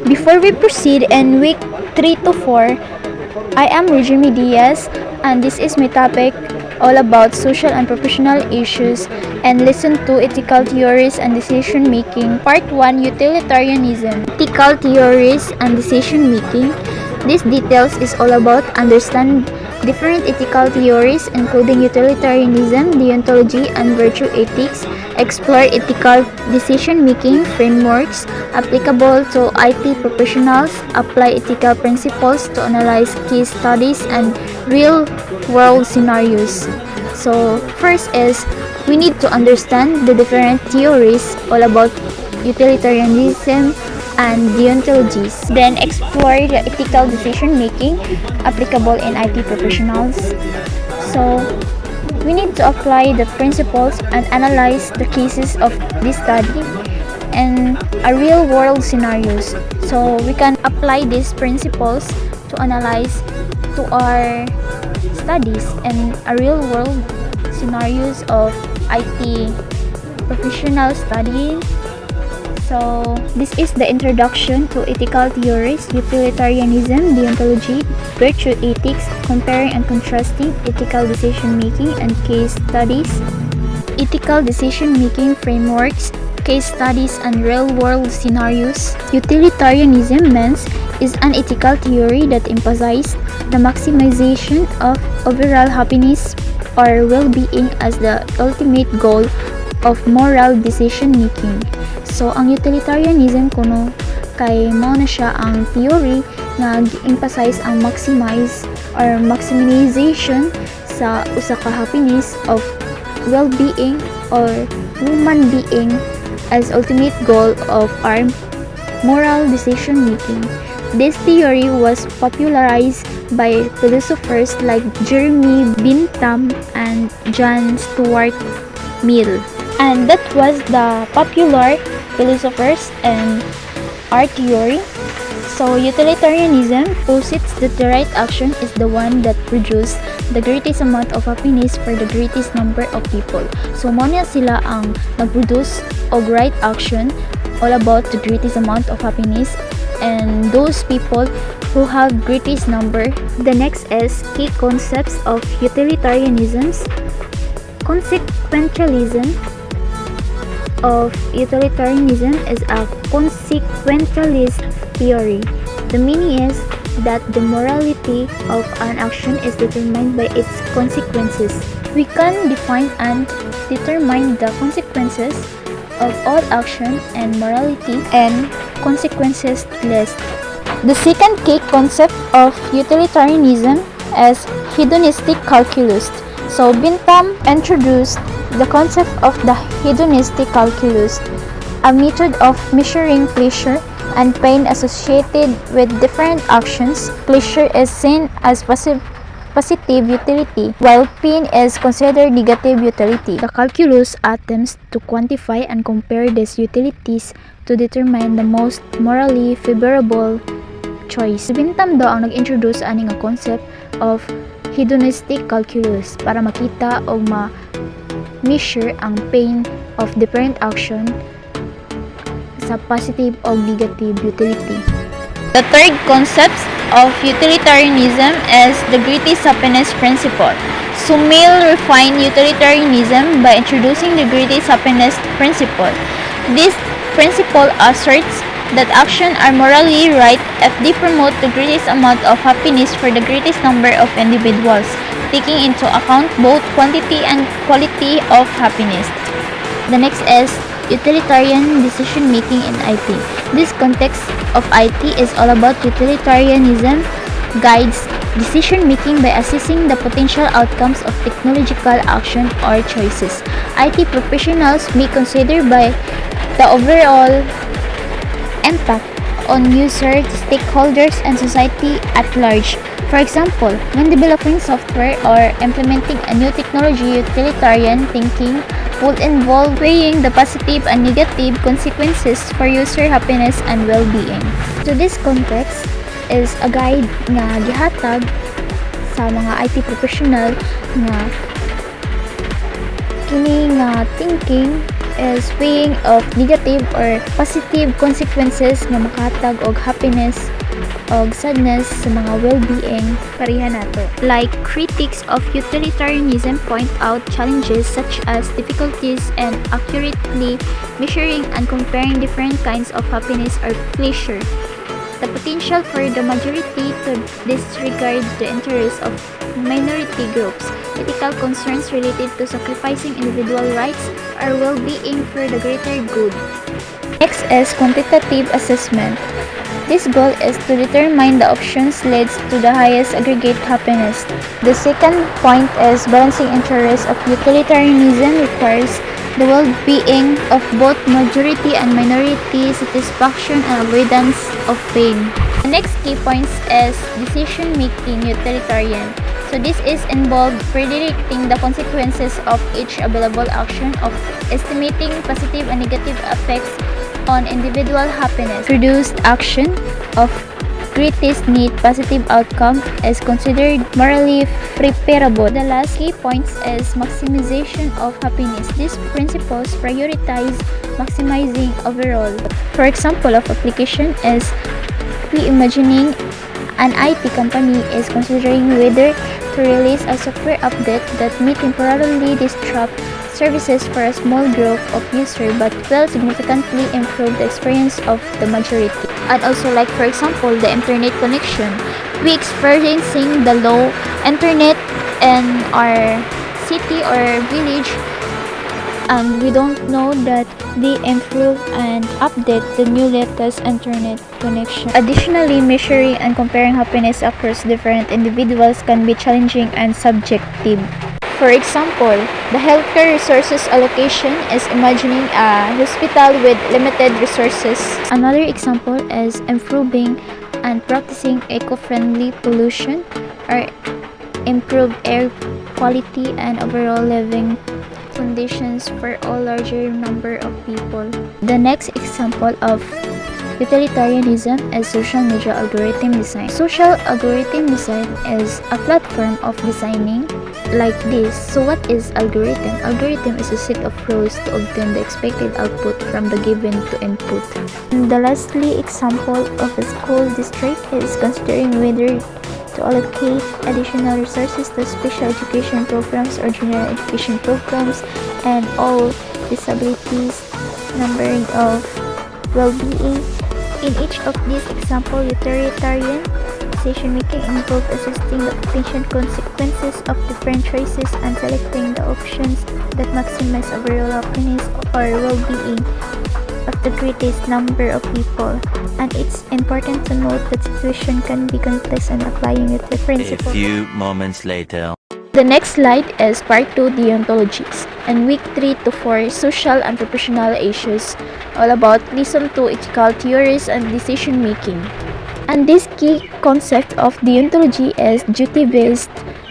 Before we proceed in week 3 to 4, I am Regime Diaz and this is my topic all about social and professional issues and Lesson 2 Ethical Theories and Decision Making. Part 1 Utilitarianism. Ethical Theories and Decision Making. This details is all about understand different ethical theories including utilitarianism, deontology, and virtue ethics, explore ethical decision-making frameworks applicable to IT professionals, apply ethical principles to analyze case studies and real-world scenarios. So, first is we need to understand the different theories all about utilitarianism and deontologies. Then explore the ethical decision making applicable in IT professionals. So we need to apply the principles and analyze the cases of this study and a real world scenarios. So we can apply these principles to analyze to our studies and a real world scenarios of IT professional study. So, this is the introduction to ethical theories, utilitarianism, deontology, virtue ethics, comparing and contrasting ethical decision-making and case studies, ethical decision-making frameworks, case studies, and real-world scenarios. Utilitarianism means is an ethical theory that emphasizes the maximization of overall happiness or well-being as the ultimate goal of moral decision-making. So, ang utilitarianism kuno kay mao na siya ang theory nga gi-emphasize ang maximize or maximization sa usa ka happiness of well-being or human being as ultimate goal of our moral decision making. This theory was popularized by philosophers like Jeremy Bentham and John Stuart Mill. And that was the popular philosophers and art theory. So utilitarianism posits that the right action is the one that produces the greatest amount of happiness for the greatest number of people. So mao na sila ang nag-produce og right action all about the greatest amount of happiness and those people who have greatest number. The next is key concepts of utilitarianisms. Consequentialism of utilitarianism is a consequentialist theory. The meaning is that the morality of an action is determined by its consequences. We can define and determine the consequences of all action and morality and consequences list. The second key concept of utilitarianism is hedonistic calculus. So Bentham introduced the concept of the hedonistic calculus, a method of measuring pleasure and pain associated with different actions. Pleasure is seen as positive utility, while pain is considered negative utility. The calculus attempts to quantify and compare these utilities to determine the most morally favorable choice. Bentham daw ang nag-introduce ani nga concept of hedonistic calculus para makita o measure ang pain of different action sa positive o negative utility. The third concept of utilitarianism is the greatest happiness principle. So Mill refined utilitarianism by introducing the greatest happiness principle. This principle asserts that actions are morally right if they promote the greatest amount of happiness for the greatest number of individuals, taking into account both quantity and quality of happiness. The next is utilitarian decision making in IT. This context of IT is all about utilitarianism guides decision making by assessing the potential outcomes of technological action or choices. IT professionals may consider by the overall impact on users, stakeholders, and society at large. For example, when developing software or implementing a new technology, utilitarian thinking would involve weighing the positive and negative consequences for user happiness and well-being. So this context is a guide nga gihatag sa mga IT professional nga kini nga thinking is weighing of negative or positive consequences nga makahatag og happiness og sadness sa mga well-being pareha nato. Like critics of utilitarianism point out challenges such as difficulties and accurately measuring and comparing different kinds of happiness or pleasure. The potential for the majority to disregard the interests of minority groups, ethical concerns related to sacrificing individual rights or well-being for the greater good. Next is quantitative assessment. This goal is to determine the options leads to the highest aggregate happiness. The second point is balancing interests of utilitarianism requires the well-being of both majority and minority satisfaction and avoidance of pain. The next key points is decision-making utilitarian. So this is involved predicting the consequences of each available action of estimating positive and negative effects on individual happiness. Produced action of greatest need positive outcome is considered morally preferable. The last key points is maximization of happiness. These principles prioritize maximizing overall. For example of application is reimagining an IT company is considering whether to release a software update that may temporarily disrupt services for a small group of users but will significantly improve the experience of the majority. And also like for example the internet connection. We experiencing the low internet in our city or village and we don't know that they improve and update the new latest internet connection. Additionally, measuring and comparing happiness across different individuals can be challenging and subjective. For example, the healthcare resources allocation is imagining a hospital with limited resources. Another example is improving and practicing eco-friendly pollution or improve air quality and overall living conditions for a larger number of people. The next example of utilitarianism is social media algorithm design. Social algorithm design is a platform of designing like this. So what is algorithm? Algorithm is a set of rules to obtain the expected output from the given to input. And the lastly example of a school district is considering whether to allocate additional resources to special education programs or general education programs and all disabilities, numbering of well-being. In each of these examples, utilitarian decision-making involves assessing the potential consequences of different choices and selecting the options that maximize overall happiness or well-being of the greatest number of people. And it's important to note that situation can be complex and applying it to principles. A few moments later. The next slide is part 2 deontologies and week 3 to 4 social and professional issues, all about Lesson-2 ethical theories and decision making. And this key concept of deontology is duty-based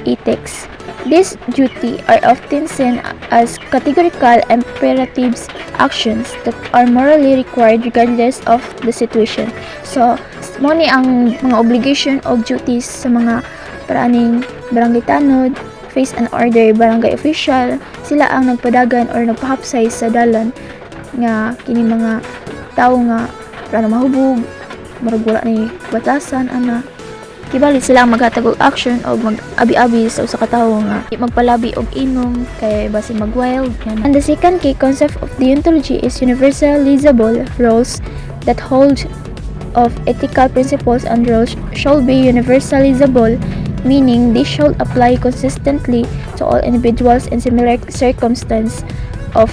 ethics. These duty are often seen as categorical imperatives, actions that are morally required regardless of the situation. So, mo ni ang mga obligation o duties sa mga paraaning barangay tanod, face and order, barangay official, sila ang nagpadagan or nagpahapsay sa dalan nga kini mga tao nga para mahubog, marag wala ni batasan ana. Kibalit sila ang maghatag og action o mag-abi-abi sa usa ka tawo nga magpalabi og inom kay basi mag-wild. And the second key concept of deontology is universalizable rules that hold of ethical principles and rules shall be universalizable, meaning they shall apply consistently to all individuals in similar circumstance of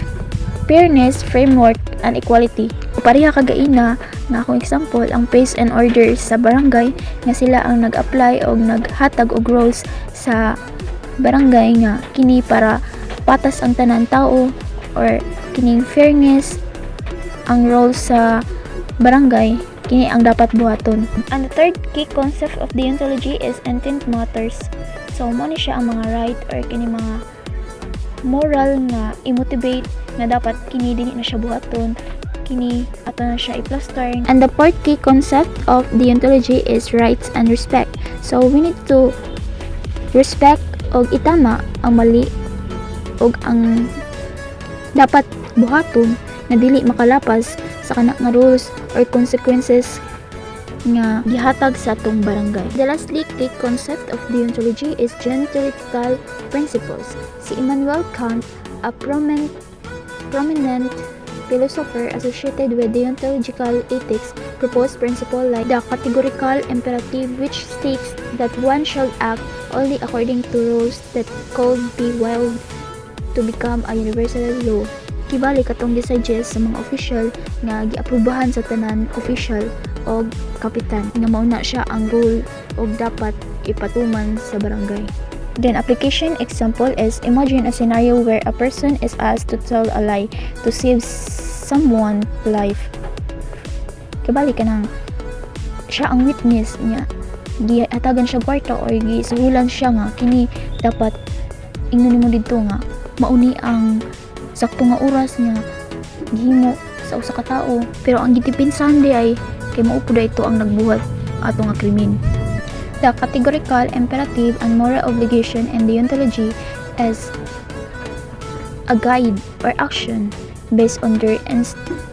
fairness, framework, and equality. Pareha kagaina nga akong example ang pace and order sa barangay nga sila ang nag-apply o naghatag og rules sa barangay nga kini para patas ang tanan tao or kining fairness ang rules sa barangay kini ang dapat buhaton. And the third key concept of deontology is intent matters. So mo ni siya ang mga right or kini mga moral nga i-motivate nga dapat kini dinhi na siya buhaton, kini ato na siya i-plaster. And the fourth key concept of deontology is rights and respect. So we need to respect og itama ang mali og ang dapat buhaton na dili makalapas sa kana nga rules or consequences nga gihatag sa atong barangay. The lastly, key concept of deontology is deontological principles. Si Immanuel Kant, a prominent philosopher associated with deontological ethics, proposed principles like the categorical imperative, which states that one shall act only according to rules that could be willed to become a universal law. Kibali katong gisuggest sa mga official nga giaprubahan sa tanan official o kapitan nga mauna siya ang rule o dapat ipatuman sa barangay. Then application example is, imagine a scenario where a person is asked to tell a lie to save someone's life. Kabali ka nang siya ang witness niya, gihatagan siya kwarta or gisuhulan siya nga kini dapat ingnon mo dito nga mauni ang sakto nga oras niya gihimo sa usa ka tawo, pero ang gitipinsan di ay kay mao pud ito ang nagbuhat ato nga krimen. The categorical imperative and moral obligation in deontology is a guide or action based on their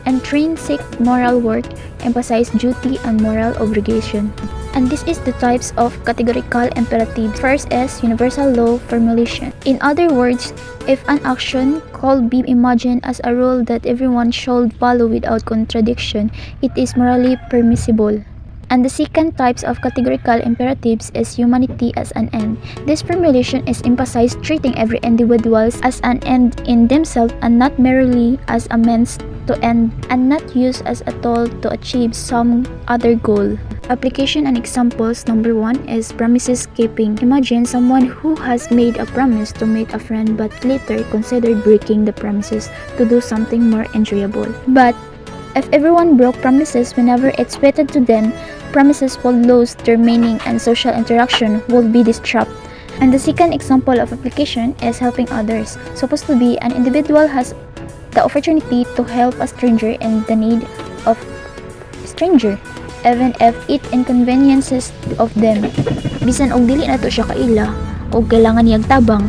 intrinsic moral worth, emphasize duty and moral obligation. And this is the types of categorical imperative. First is universal law formulation. In other words, if an action could be imagined as a rule that everyone should follow without contradiction, it is morally permissible. And the second types of categorical imperatives is humanity as an end. This formulation is emphasized treating every individual as an end in themselves and not merely as a means to end, and not used as a tool to achieve some other goal. Application and examples. Number 1 is promises keeping. Imagine someone who has made a promise to meet a friend but later considered breaking the promises to do something more enjoyable. But if everyone broke promises whenever it's fitted to them, promises will lose their meaning and social interaction will be disrupted. And the second example of application is helping others. Supposed to be an individual has the opportunity to help a stranger in the need of stranger, even if it inconveniences of them. Bisan og dili nato siya kaila o kailangan niyang tabang,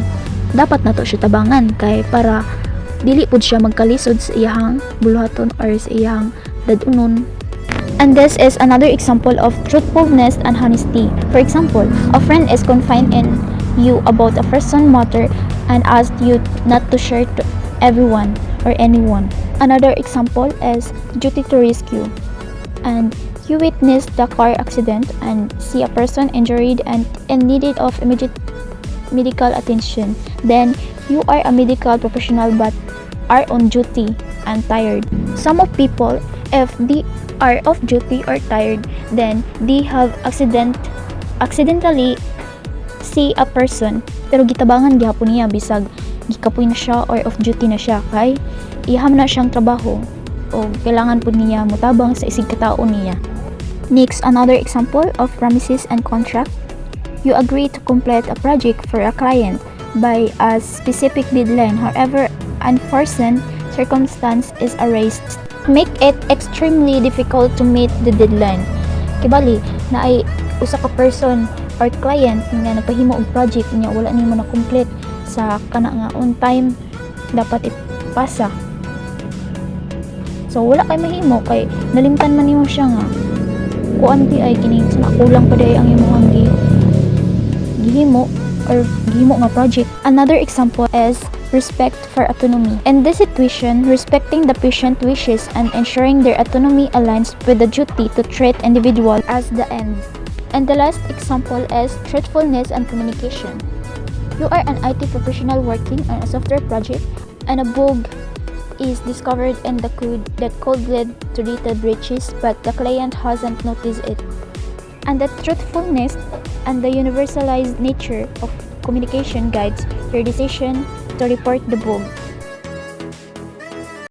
dapat nato siya tabangan kay para dili pud siya magkalisod sa iyang buluhaton or sa iyang dadunon. And this is another example of truthfulness and honesty. For example, a friend is confiding in you about a personal matter and asked you not to share to everyone or anyone. Another example is duty to rescue. And you witness the car accident and see a person injured and in needed of immediate medical attention. Then you are a medical professional but are on duty and tired. Some of people, if they are off duty or tired, then they have accidentally see a person pero gitabangan gyapon niya bisag gikapoy na siya or off duty na siya kay iham na siyang trabaho o kailangan pud niya mutabang sa isig katao niya. Next, another example of promises and contract. You agree to complete a project for a client by a specific deadline. However, unforeseen circumstance is erased, make it extremely difficult to meet the deadline. Kibali na ay usa ka person or client nga nagpahimo og project niya wala nimo na complete sa kana nga on time dapat ipasa. So wala kay mahimo kay nalimtan man nimo siya nga kuan di ay kini kulang pa day ang imong gihimo or gihimo nga project. Another example is respect for autonomy. In this situation, respecting the patient wishes and ensuring their autonomy aligns with the duty to treat individual as the end. And the last example is truthfulness and communication. You are an IT professional working on a software project and a bug is discovered in the code that could lead to data breaches, but the client hasn't noticed it. And the truthfulness and the universalized nature of communication guides your decision to report the bug.